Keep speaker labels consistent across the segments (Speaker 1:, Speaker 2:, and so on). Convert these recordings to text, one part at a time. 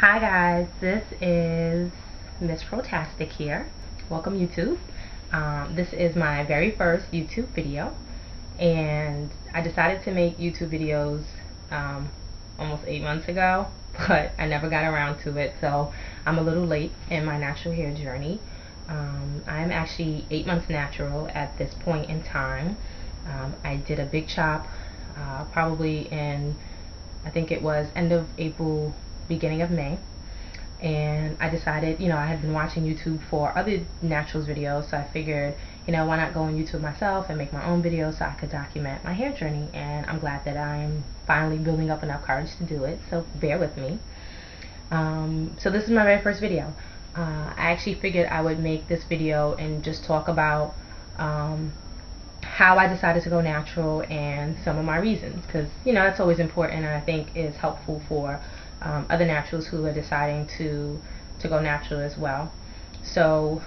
Speaker 1: Hi guys, this is MissFroTastic here. Welcome YouTube. This is my very first YouTube video, and I decided to make YouTube videos almost 8 months ago, but I never got around to it, so I'm a little late in my natural hair journey. I'm actually 8 months natural at this point in time. I did a big chop probably in, I think it was end of April, beginning of May, and I decided, I had been watching YouTube for other naturals videos, so I figured, why not go on YouTube myself and make my own videos so I could document my hair journey. And I'm glad that I'm finally building up enough courage to do it, so bear with me. So this is my very first video. I actually figured I would make this video and just talk about how I decided to go natural and some of my reasons, because that's always important, and I think is helpful for other naturals who are deciding to go natural as well. So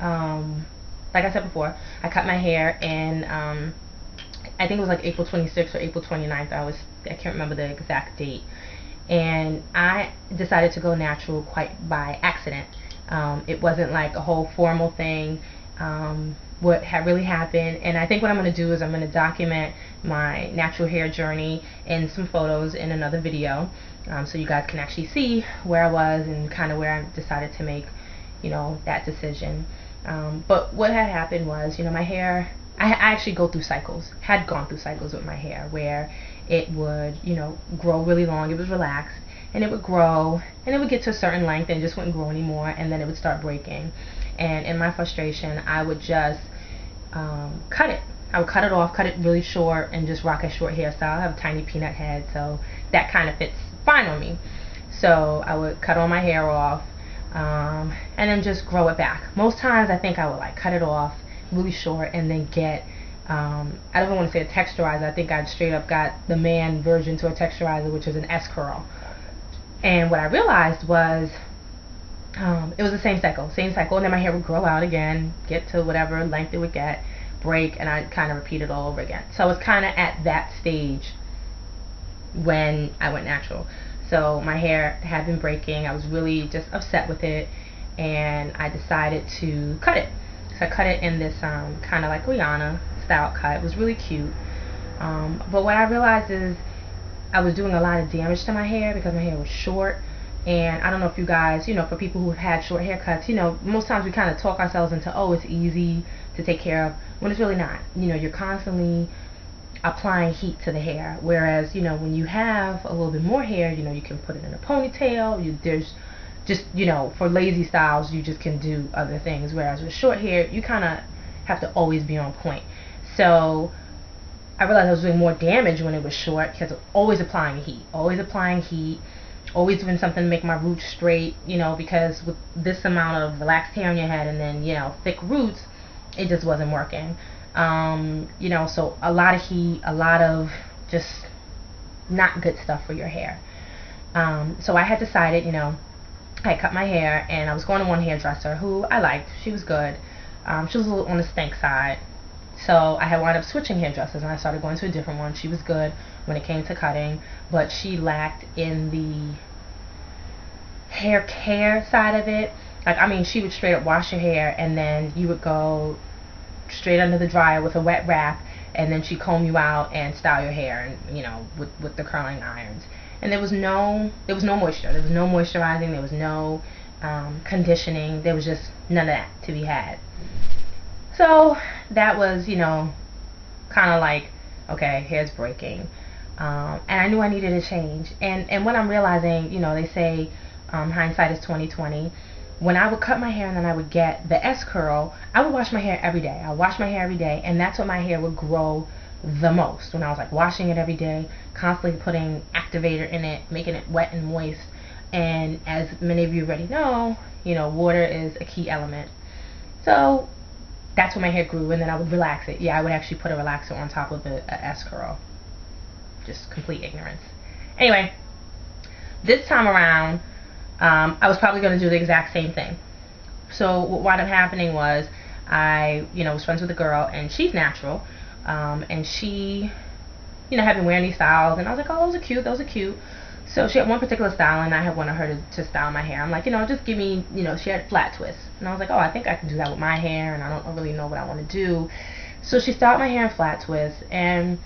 Speaker 1: like I said before, I cut my hair in I think it was like April 26th or April 29th. I can't remember the exact date, and I decided to go natural quite by accident. It wasn't like a whole formal thing. What had really happened, and I think what I'm going to do is I'm going to document my natural hair journey in some photos in another video, so you guys can actually see where I was and kind of where I decided to make that decision. But what had happened was, my hair, I actually had gone through cycles with my hair where it would grow really long. It was relaxed, and it would grow, and it would get to a certain length and it just wouldn't grow anymore, and then it would start breaking. And in my frustration, I would just cut it. I would cut it off, cut it really short, and just rock a short hairstyle. I have a tiny peanut head, so that kind of fits fine on me. So I would cut all my hair off, and then just grow it back. Most times I think I would like cut it off really short and then get I don't even want to say a texturizer. I think I straight up got the man version to a texturizer, which is an S curl. And what I realized was it was the same cycle, and then my hair would grow out again, get to whatever length it would get, break, and I'd kind of repeat it all over again. So I was kind of at that stage when I went natural. So my hair had been breaking. I was really just upset with it, and I decided to cut it. So I cut it in this kind of like Rihanna style cut. It was really cute. But what I realized is I was doing a lot of damage to my hair because my hair was short. And I don't know if you guys, for people who have had short haircuts, most times we kind of talk ourselves into, oh, it's easy to take care of, when it's really not. You're constantly applying heat to the hair. Whereas, when you have a little bit more hair, you can put it in a ponytail. There's just, for lazy styles, you just can do other things. Whereas with short hair, you kind of have to always be on point. So I realized I was doing more damage when it was short because always applying heat, always doing something to make my roots straight, because with this amount of relaxed hair on your head and then, thick roots, it just wasn't working. So a lot of heat, a lot of just not good stuff for your hair. So I had decided, I cut my hair, and I was going to one hairdresser who I liked. She was good. She was a little on the stank side. So I had wound up switching hairdressers, and I started going to a different one. She was good when it came to cutting, but she lacked in the hair care side of it. She would straight up wash your hair, and then you would go straight under the dryer with a wet wrap, and then she'd comb you out and style your hair, and with the curling irons. And there was no moisture. There was no moisturizing. There was no conditioning. There was just none of that to be had. So that was, kind of like, okay, hair's breaking. And I knew I needed a change. And what I'm realizing, they say hindsight is 20/20. When I would cut my hair and then I would get the S curl, I would wash my hair every day. I wash my hair every day, and that's when my hair would grow the most. When I was like washing it every day, constantly putting activator in it, making it wet and moist. And as many of you already know, water is a key element. So that's when my hair grew, and then I would relax it. Yeah, I would actually put a relaxer on top of a S curl. Just complete ignorance. Anyway, this time around, I was probably going to do the exact same thing. So what wound up happening was I, was friends with a girl, and she's natural, and she, had been wearing these styles, and I was like, oh, those are cute. So she had one particular style, and I had wanted her to style my hair. I'm like, just give me, she had flat twists. And I was like, oh, I think I can do that with my hair, and I don't really know what I want to do. So she styled my hair in flat twists, and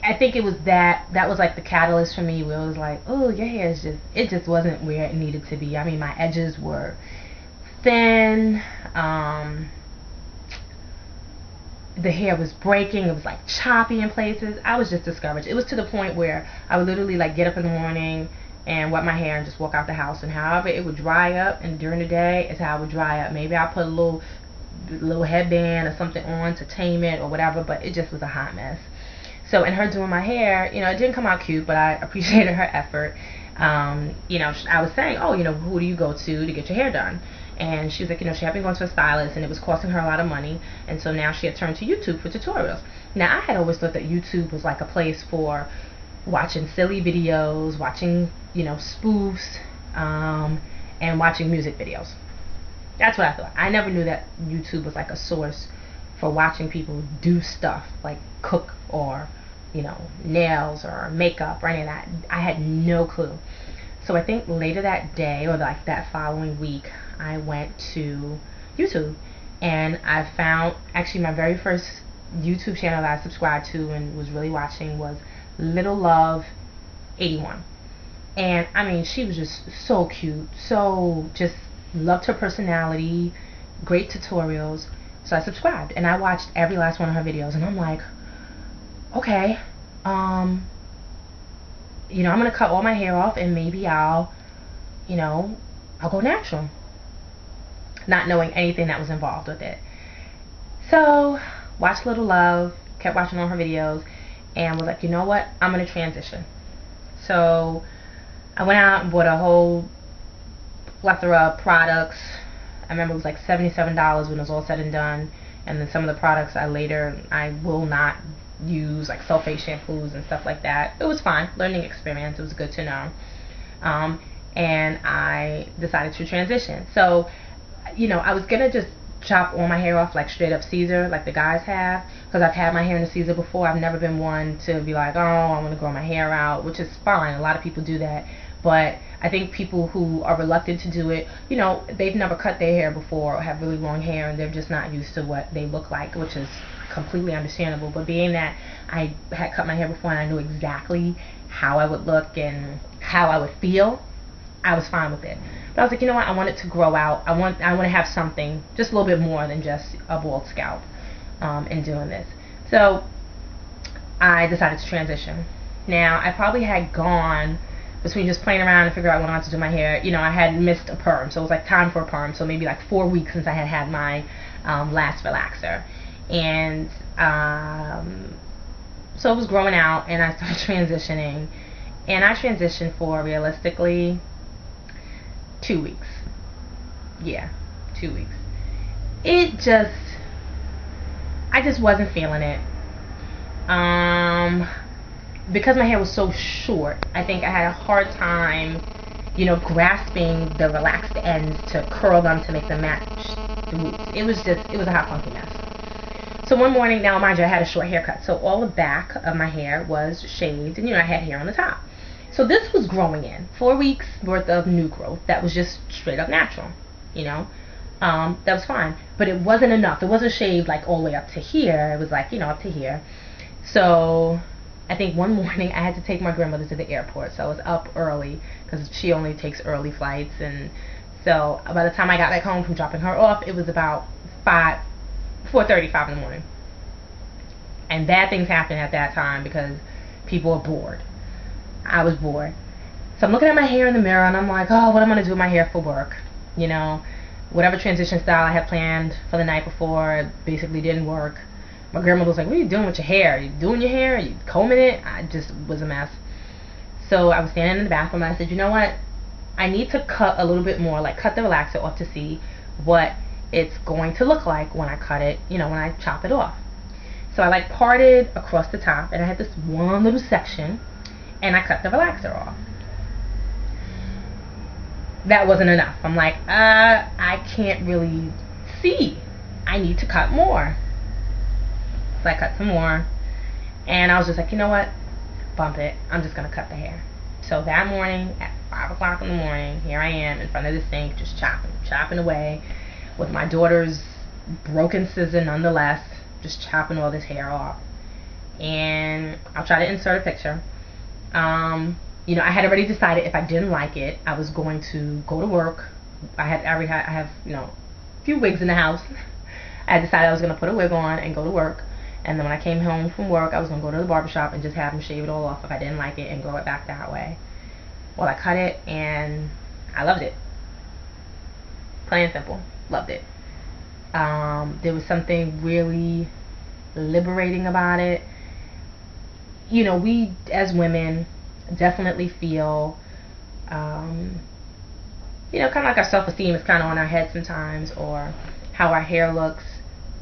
Speaker 1: I think it was that was like the catalyst for me, where it was like, oh, your hair is it just wasn't where it needed to be. I mean, my edges were thin. The hair was breaking. It was like choppy in places. I was just discouraged. It was to the point where I would literally like get up in the morning and wet my hair and just walk out the house, and however it would dry up, and during the day is how it would dry up. Maybe I put a little headband or something on to tame it or whatever, but it just was a hot mess. So in her doing my hair, it didn't come out cute, but I appreciated her effort. I was saying, oh, who do you go to get your hair done? And she was like, she had been going to a stylist, and it was costing her a lot of money, and so now she had turned to YouTube for tutorials. Now, I had always thought that YouTube was like a place for watching silly videos, watching, spoofs, and watching music videos. That's what I thought. I never knew that YouTube was like a source for watching people do stuff, like cook or, nails or makeup or any of that. I had no clue. So I think later that day, or like that following week, I went to YouTube, and I found, actually my very first YouTube channel that I subscribed to and was really watching was Little Love 81. And I mean, she was just so cute, so just loved her personality, great tutorials. So I subscribed, and I watched every last one of her videos, and I'm like, okay, I'm gonna cut all my hair off, and maybe I'll go natural, not knowing anything that was involved with it. So watched Little Love, kept watching all her videos, and was like, you know what, I'm gonna transition. So I went out and bought a whole plethora of products. I remember it was like $77 when it was all said and done, and then some of the products I will not use, like sulfate shampoos and stuff like that. It was fine, learning experience. It was good to know. And I decided to transition. So, I was gonna just chop all my hair off like straight up Caesar, like the guys have, because I've had my hair in a Caesar before. I've never been one to be like, oh, I want to grow my hair out, which is fine. A lot of people do that. But I think people who are reluctant to do it, they've never cut their hair before or have really long hair, and they're just not used to what they look like, which is completely understandable. But being that I had cut my hair before and I knew exactly how I would look and how I would feel, I was fine with it. But I was like, you know what, I want it to grow out. I want to have something, just a little bit more than just a bald scalp in doing this. So I decided to transition. Now, I probably had gone between just playing around and figure out what I wanted to do my hair. I had missed a perm, so it was like time for a perm. So maybe like 4 weeks since I had my last relaxer. And so it was growing out, and I started transitioning. And I transitioned for realistically 2 weeks. Yeah, 2 weeks. I just wasn't feeling it. Because my hair was so short, I think I had a hard time, grasping the relaxed ends to curl them to make them match the roots. It was a hot funky mess. So one morning, now mind you, I had a short haircut, so all the back of my hair was shaved, and I had hair on the top. So this was growing in. 4 weeks worth of new growth that was just straight up natural, that was fine. But it wasn't enough. It wasn't shaved like all the way up to here. It was like, up to here. So I think one morning I had to take my grandmother to the airport, so I was up early because she only takes early flights, and so by the time I got back home from dropping her off, it was about 4:35 in the morning. And bad things happened at that time because people were bored. I was bored. So I'm looking at my hair in the mirror, and I'm like, oh, what am I going to do with my hair for work? Whatever transition style I had planned for the night before basically didn't work. My grandmother was like, what are you doing with your hair? Are you doing your hair? Are you combing it? I just was a mess. So I was standing in the bathroom, and I said, you know what? I need to cut a little bit more, like cut the relaxer off to see what it's going to look like when I cut it, when I chop it off. So I like parted across the top, and I had this one little section, and I cut the relaxer off. That wasn't enough. I'm like, I can't really see. I need to cut more. So I cut some more, and I was just like, you know what? Bump it. I'm just going to cut the hair. So that morning at 5 o'clock in the morning, here I am in front of the sink, just chopping away with my daughter's broken scissor nonetheless, just chopping all this hair off. And I'll try to insert a picture. You know, I had already decided if I didn't like it, I was going to go to work. I have, you know, a few wigs in the house. I had decided I was going to put a wig on and go to work. And then when I came home from work, I was going to go to the barbershop and just have them shave it all off if I didn't like it and grow it back that way. Well, I cut it and I loved it. Plain and simple. Loved it. There was something really liberating about it. You know, we as women definitely feel, you know, kind of like our self-esteem is kind of on our head sometimes, or how our hair looks,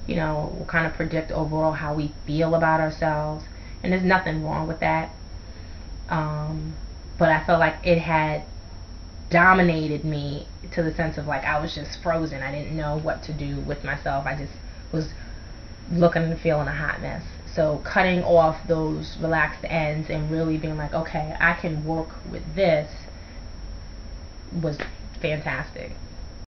Speaker 1: you know, will kind of predict overall how we feel about ourselves, and there's nothing wrong with that. But I felt like it had dominated me to the sense of like I was just frozen. I didn't know what to do with myself. I just was looking and feeling a hot mess. So cutting off those relaxed ends and really being like, okay, I can work with this was fantastic.